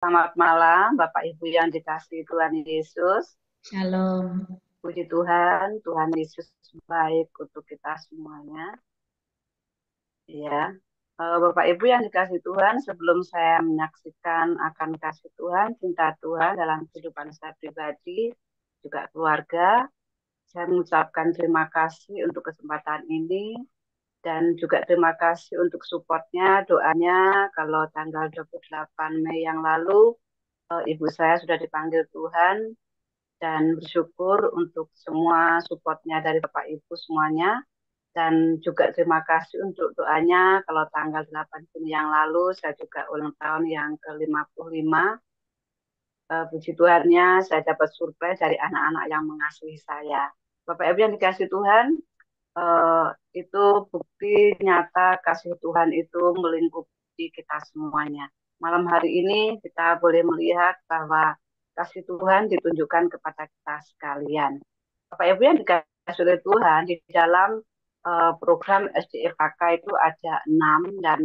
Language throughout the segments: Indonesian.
Selamat malam, Bapak Ibu yang dikasihi Tuhan Yesus. Shalom. Puji Tuhan, Tuhan Yesus baik untuk kita semuanya. Ya, Bapak Ibu yang dikasihi Tuhan, sebelum saya menyaksikan akan kasih Tuhan, cinta Tuhan dalam kehidupan saya pribadi, juga keluarga, saya mengucapkan terima kasih untuk kesempatan ini dan juga terima kasih untuk supportnya, doanya kalau tanggal 28 Mei yang lalu ibu saya sudah dipanggil Tuhan dan bersyukur untuk semua supportnya dari Bapak Ibu semuanya. Dan juga terima kasih untuk doanya kalau tanggal 8 Juni yang lalu saya juga ulang tahun yang ke-55. Puji Tuhannya saya dapat surprise dari anak-anak yang mengasihi saya. Bapak Ibu yang dikasih Tuhan, eh, itu bukti nyata kasih Tuhan itu melingkupi kita semuanya. Malam hari ini kita boleh melihat bahwa kasih Tuhan ditunjukkan kepada kita sekalian. Bapak Ibu yang dikasih oleh Tuhan, di dalam program SDFK itu ada 6 dan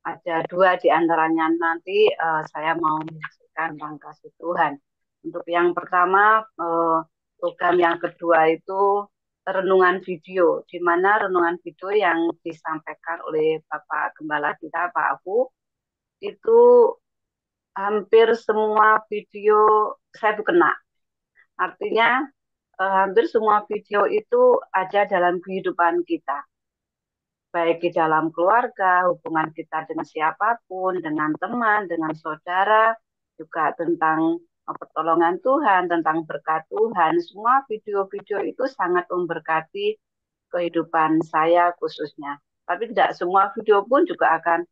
ada 2 di antaranya nanti saya mau menyaksikan tentang kasih Tuhan. Untuk yang pertama, program yang kedua itu renungan video, di mana renungan video yang disampaikan oleh Bapak Gembala kita, Pak Abu, itu hampir semua video saya tuh kena. Artinya hampir semua video itu ada dalam kehidupan kita, baik di dalam keluarga, hubungan kita dengan siapapun, dengan teman, dengan saudara, juga tentang pertolongan Tuhan, tentang berkat Tuhan. Semua video-video itu sangat memberkati kehidupan saya khususnya. Tapi tidak semua video pun juga akan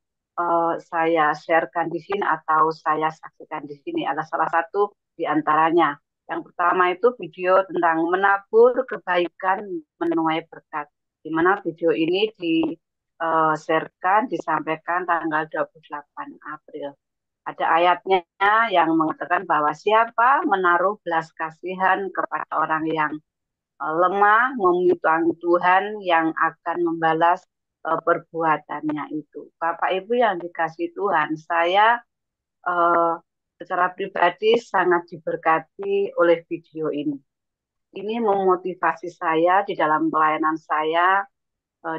saya sharekan di sini atau saya saksikan di sini. Ada salah satu di antaranya. Yang pertama itu video tentang menabur kebaikan menuai berkat. Di mana video ini di-sharekan, disampaikan tanggal 28 April. Ada ayatnya yang mengatakan bahwa siapa menaruh belas kasihan kepada orang yang lemah, meminta Tuhan yang akan membalas perbuatannya itu. Bapak Ibu yang dikasih Tuhan, saya eh, secara pribadi sangat diberkati oleh video ini. Ini memotivasi saya di dalam pelayanan saya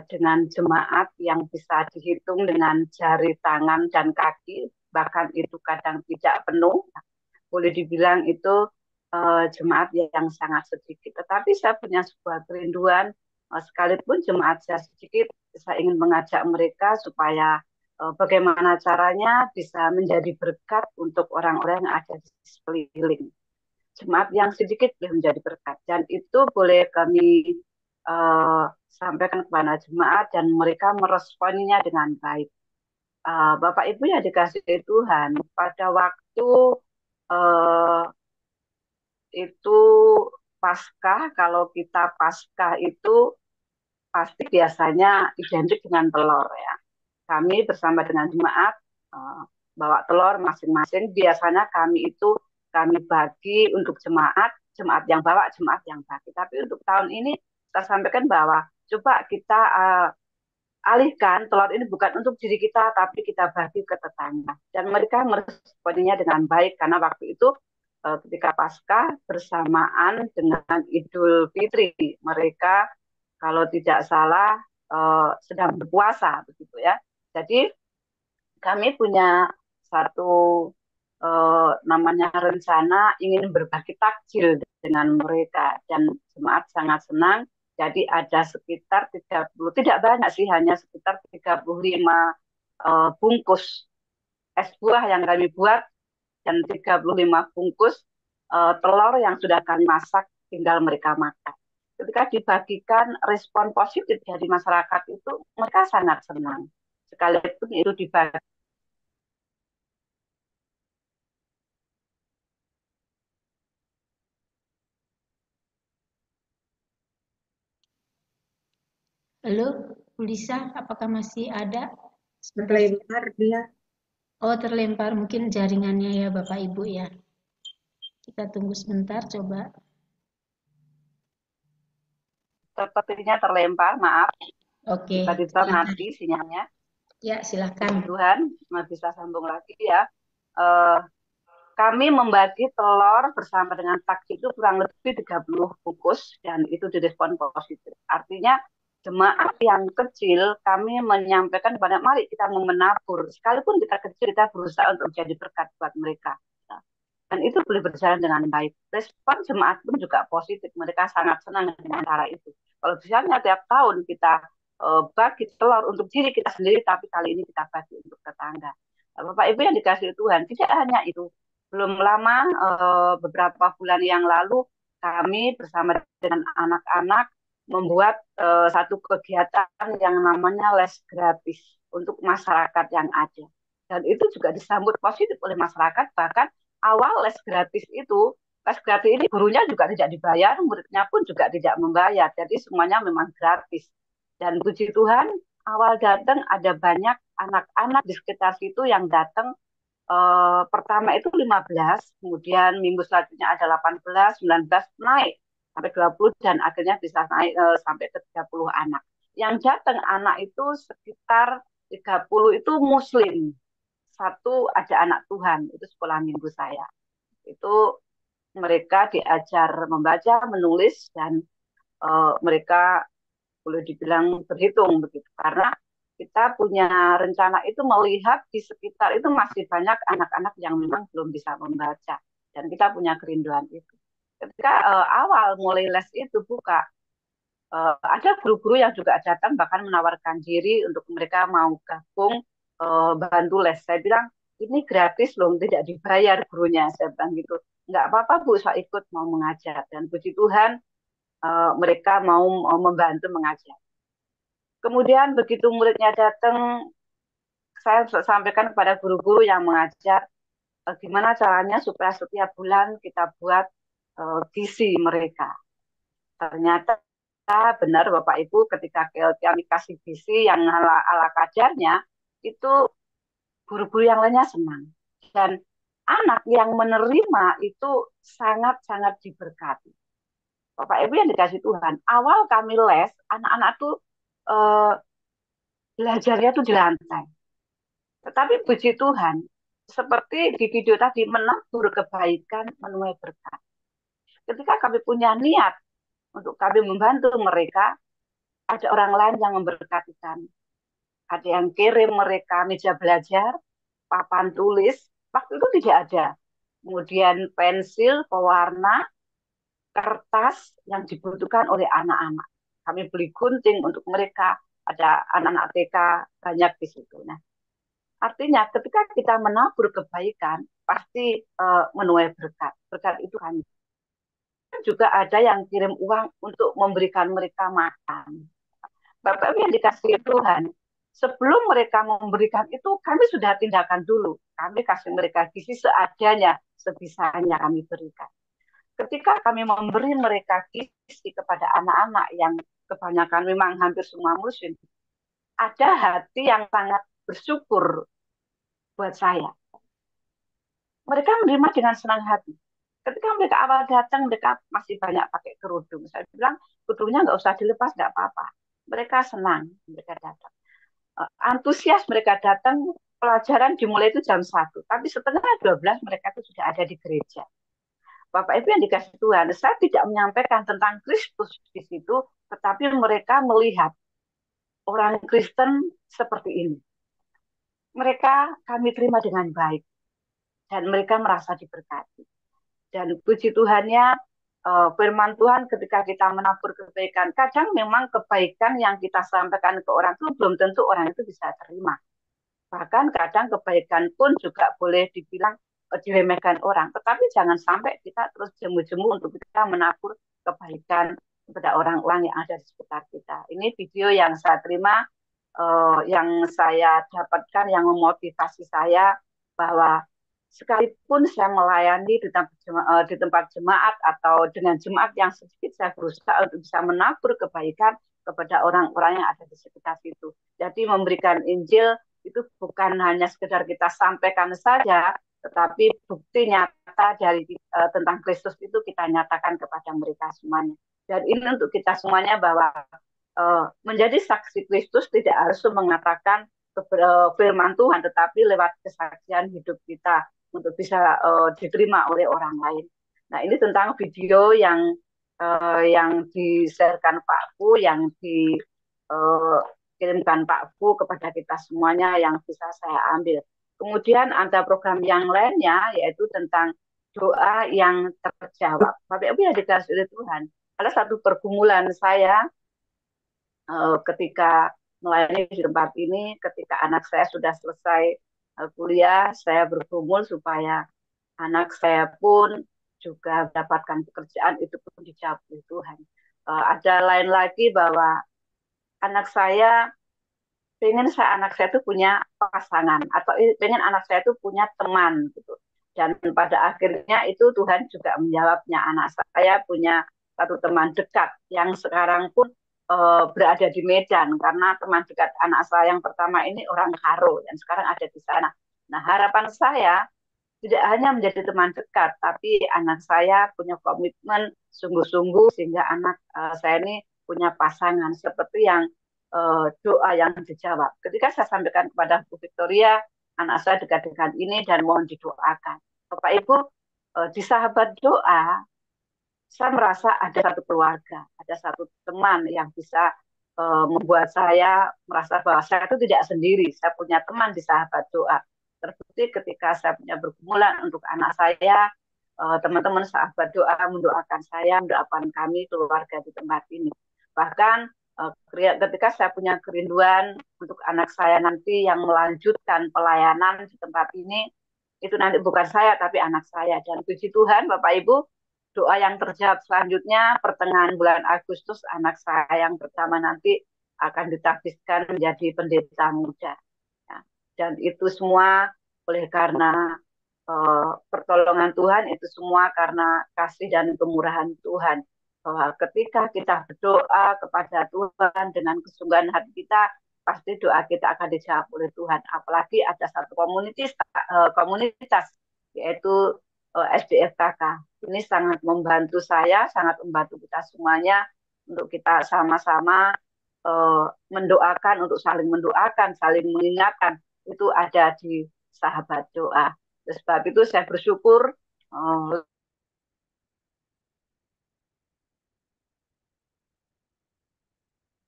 dengan jemaat yang bisa dihitung dengan jari tangan dan kaki, bahkan itu kadang tidak penuh. Boleh dibilang itu jemaat yang sangat sedikit. Tetapi saya punya sebuah kerinduan, sekalipun jemaat saya sedikit, saya ingin mengajak mereka supaya bagaimana caranya bisa menjadi berkat untuk orang-orang yang ada di sekeliling. Jemaat yang sedikit boleh menjadi berkat. Dan itu boleh kami sampaikan kepada jemaat dan mereka meresponnya dengan baik. Bapak Ibu yang dikasih Tuhan, pada waktu uh, itu Paskah, kalau kita Paskah itu pasti biasanya identik dengan telur ya. Kami bersama dengan jemaat uh, bawa telur masing-masing. Biasanya kami bagi untuk jemaat, jemaat yang bawa, jemaat yang bagi. Tapi untuk tahun ini kita sampaikan bahwa coba kita alihkan telur ini bukan untuk diri kita, tapi kita bagi ke tetangga. Dan mereka meresponnya dengan baik karena waktu itu ketika Paskah bersamaan dengan Idul Fitri, mereka kalau tidak salah sedang berpuasa begitu ya. Jadi kami punya satu namanya rencana ingin berbagi takjil dengan mereka dan jemaat sangat senang. Jadi ada sekitar 30, tidak banyak sih, hanya sekitar 35 bungkus es buah yang kami buat dan 35 bungkus telur yang sudah kami masak tinggal mereka makan. Ketika dibagikan respon positif dari masyarakat itu mereka sangat senang. Sekalipun itu dibagi. Halo, Bu Lisa, apakah masih ada? Sebentar. Terlempar dia. Oh, terlempar mungkin jaringannya ya Bapak Ibu ya. Kita tunggu sebentar coba. Sepertinya terlempar, maaf. Oke, Tiba-tiba silakan. mati sinyalnya. Ya, Puji silakan. Tuhan, bisa sambung lagi ya. Eh, kami membagi telur bersama dengan taksi itu kurang lebih 30 bungkus dan itu direspon positif. Artinya jemaat yang kecil kami menyampaikan kepada mari kita menabur. Sekalipun kita kecil kita berusaha untuk menjadi berkat buat mereka. Dan itu boleh berjalan dengan baik. Respon jemaat pun juga positif. Mereka sangat senang dengan cara itu. Kalau misalnya tiap tahun kita bagi telur untuk diri kita sendiri, tapi kali ini kita bagi untuk tetangga. Bapak Ibu yang dikasih Tuhan, tidak hanya itu. Belum lama, beberapa bulan yang lalu, kami bersama dengan anak-anak membuat satu kegiatan yang namanya les gratis untuk masyarakat yang ada. Dan itu juga disambut positif oleh masyarakat, bahkan awal les gratis ini gurunya juga tidak dibayar, muridnya pun juga tidak membayar. Jadi semuanya memang gratis. Dan puji Tuhan, awal datang ada banyak anak-anak di sekitar situ yang datang. Pertama itu 15, kemudian minggu selanjutnya ada 18, 19, naik sampai 20 dan akhirnya bisa naik sampai ke 30 anak. Yang datang anak itu sekitar 30 itu muslim. Satu ada anak Tuhan, itu sekolah minggu saya. Itu mereka diajar membaca, menulis, dan mereka boleh dibilang berhitung begitu. Karena kita punya rencana itu melihat di sekitar itu masih banyak anak-anak yang memang belum bisa membaca. Dan kita punya kerinduan itu. Ketika awal mulai les itu buka, ada guru-guru yang juga datang bahkan menawarkan diri untuk mereka mau gabung bantu les. Saya bilang, ini gratis loh, tidak dibayar gurunya. Saya bilang gitu. Nggak apa-apa Bu, saya ikut mau mengajar. Dan puji Tuhan, mereka mau membantu mengajar. Kemudian begitu muridnya datang, saya sampaikan kepada guru-guru yang mengajar, gimana caranya supaya setiap bulan kita buat gizi mereka. Ternyata benar Bapak Ibu ketika kami kasih gizi yang ala kadarnya, itu guru-guru yang lainnya senang. Dan anak yang menerima itu sangat-sangat diberkati. Bapak Ibu yang dikasih Tuhan, awal kami les, anak-anak tuh eh, belajarnya tuh di lantai. Tetapi puji Tuhan, seperti di video tadi, menabur kebaikan menuai berkat. Ketika kami punya niat untuk kami membantu mereka, ada orang lain yang memberkati kami. Ada yang kirim mereka meja belajar, papan tulis, waktu itu tidak ada. Kemudian pensil, pewarna, kertas yang dibutuhkan oleh anak-anak. Kami beli gunting untuk mereka, ada anak-anak TK banyak di situ. Nah, artinya ketika kita menabur kebaikan, pasti menuai berkat. Berkat itu kan juga ada yang kirim uang untuk memberikan mereka makan. Bapak yang dikasih Tuhan, sebelum mereka memberikan itu, kami sudah tindakan dulu. Kami kasih mereka gizi seadanya, sebisanya kami berikan. Ketika kami memberi mereka gizi kepada anak-anak yang kebanyakan memang hampir semua muslim, ada hati yang sangat bersyukur buat saya. Mereka menerima dengan senang hati. Ketika mereka awal datang, mereka masih banyak pakai kerudung. Saya bilang, kerudungnya nggak usah dilepas, nggak apa-apa. Mereka senang, mereka datang. Antusias mereka datang, pelajaran dimulai itu jam 1. Tapi setengah 12 mereka itu sudah ada di gereja. Bapak Ibu yang dikasih Tuhan, saya tidak menyampaikan tentang Kristus di situ, tetapi mereka melihat orang Kristen seperti ini. Mereka kami terima dengan baik. Dan mereka merasa diberkati. Dan puji Tuhannya, firman Tuhan ketika kita menabur kebaikan, kadang memang kebaikan yang kita sampaikan ke orang itu belum tentu orang itu bisa terima. Bahkan kadang kebaikan pun juga boleh dibilang diremehkan orang. Tetapi jangan sampai kita terus jemu-jemu untuk kita menabur kebaikan kepada orang-orang yang ada di sekitar kita. Ini video yang saya terima, yang saya dapatkan, yang memotivasi saya bahwa sekalipun saya melayani di tempat jemaat atau dengan jemaat yang sedikit, saya berusaha untuk bisa menabur kebaikan kepada orang-orang yang ada di sekitar situ. Jadi memberikan Injil itu bukan hanya sekedar kita sampaikan saja, tetapi bukti nyata dari tentang Kristus itu kita nyatakan kepada mereka semuanya. Dan ini untuk kita semuanya bahwa menjadi saksi Kristus tidak harus mengatakan firman Tuhan, tetapi lewat kesaksian hidup kita, untuk bisa diterima oleh orang lain. Nah, ini tentang video yang di-sharekan Pak Fu, yang dikirimkan Pak Fu kepada kita semuanya yang bisa saya ambil. Kemudian ada program yang lainnya yaitu tentang doa yang terjawab. Bapak Ibu yang dikasih oleh Tuhan, ada satu pergumulan saya ketika melayani di tempat ini, ketika anak saya sudah selesai kuliah, saya bergumul supaya anak saya pun juga mendapatkan pekerjaan, itu pun dijawab oleh Tuhan. Ada lain lagi bahwa anak saya anak saya itu punya pasangan atau pengen anak saya itu punya teman gitu. Dan pada akhirnya itu Tuhan juga menjawabnya, anak saya punya satu teman dekat yang sekarang pun berada di Medan, karena teman dekat anak saya yang pertama ini orang Karo yang sekarang ada di sana. Nah, harapan saya tidak hanya menjadi teman dekat, tapi anak saya punya komitmen sungguh-sungguh sehingga anak saya ini punya pasangan seperti yang doa yang dijawab. Ketika saya sampaikan kepada Bu Victoria, anak saya dekat dengan ini dan mohon didoakan. Bapak Ibu, di sahabat doa, saya merasa ada satu keluarga, ada satu teman yang bisa membuat saya merasa bahwa saya itu tidak sendiri. Saya punya teman di sahabat doa. Terbukti ketika saya punya pergumulan untuk anak saya, teman-teman sahabat doa mendoakan saya, mendoakan kami keluarga di tempat ini. Bahkan ketika saya punya kerinduan untuk anak saya nanti yang melanjutkan pelayanan di tempat ini, itu nanti bukan saya tapi anak saya. Dan puji Tuhan Bapak Ibu, doa yang terjawab selanjutnya pertengahan bulan Agustus anak saya yang pertama nanti akan ditabiskan menjadi pendeta muda. Ya. Dan itu semua oleh karena pertolongan Tuhan, itu semua karena kasih dan kemurahan Tuhan. Bahwa ketika kita berdoa kepada Tuhan dengan kesungguhan hati kita, pasti doa kita akan dijawab oleh Tuhan. Apalagi ada satu komunitas yaitu SDFKK. Ini sangat membantu saya, sangat membantu kita semuanya untuk kita sama-sama mendoakan, untuk saling mendoakan, saling mengingatkan. Itu ada di sahabat doa. Sebab itu saya bersyukur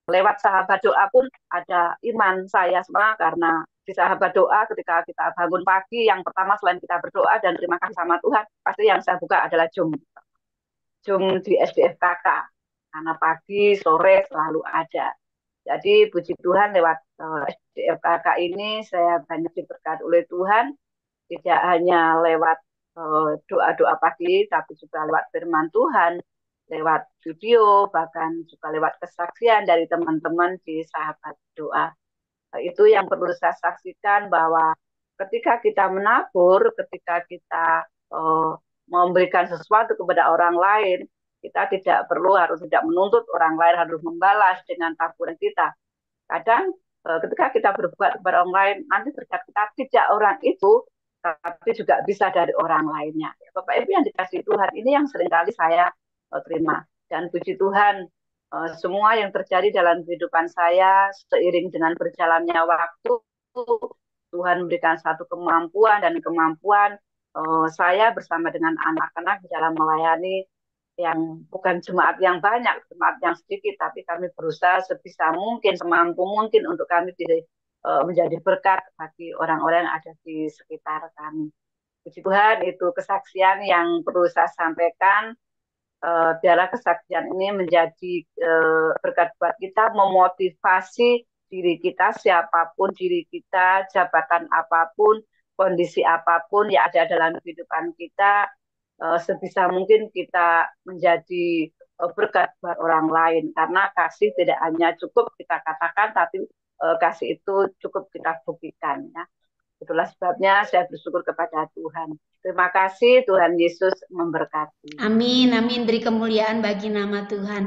lewat sahabat doa pun ada iman saya semua, karena di sahabat doa ketika kita bangun pagi, yang pertama selain kita berdoa dan terima kasih sama Tuhan, pasti yang saya buka adalah Zoom di SDFKK. Karena pagi, sore selalu ada. Jadi puji Tuhan lewat SDFKK ini saya banyak diberkati oleh Tuhan, tidak hanya lewat doa-doa pagi, tapi juga lewat firman Tuhan, lewat video, bahkan juga lewat kesaksian dari teman-teman di sahabat doa. Itu yang perlu saya saksikan, bahwa ketika kita menabur, ketika kita memberikan sesuatu kepada orang lain, kita tidak perlu tidak menuntut orang lain harus membalas dengan taburan kita. Kadang ketika kita berbuat kepada orang lain, nanti berkat kita tidak orang itu, tapi juga bisa dari orang lainnya. Bapak Ibu yang dikasih Tuhan, ini yang seringkali saya terima. Dan puji Tuhan, semua yang terjadi dalam kehidupan saya seiring dengan berjalannya waktu, Tuhan memberikan satu kemampuan, dan kemampuan saya bersama dengan anak-anak dalam melayani yang bukan jemaat yang banyak, jemaat yang sedikit, tapi kami berusaha sebisa mungkin, semampu mungkin untuk kami menjadi berkat bagi orang-orang yang ada di sekitar kami. Puji Tuhan, itu kesaksian yang perlu saya sampaikan. Biarlah kesaksian ini menjadi berkat buat kita, memotivasi diri kita, siapapun diri kita, jabatan apapun, kondisi apapun yang ada dalam kehidupan kita, sebisa mungkin kita menjadi berkat buat orang lain, karena kasih tidak hanya cukup kita katakan, tapi kasih itu cukup kita buktikan, ya. Itulah sebabnya saya bersyukur kepada Tuhan. Terima kasih, Tuhan Yesus memberkati. Amin, amin. Beri kemuliaan bagi nama Tuhan.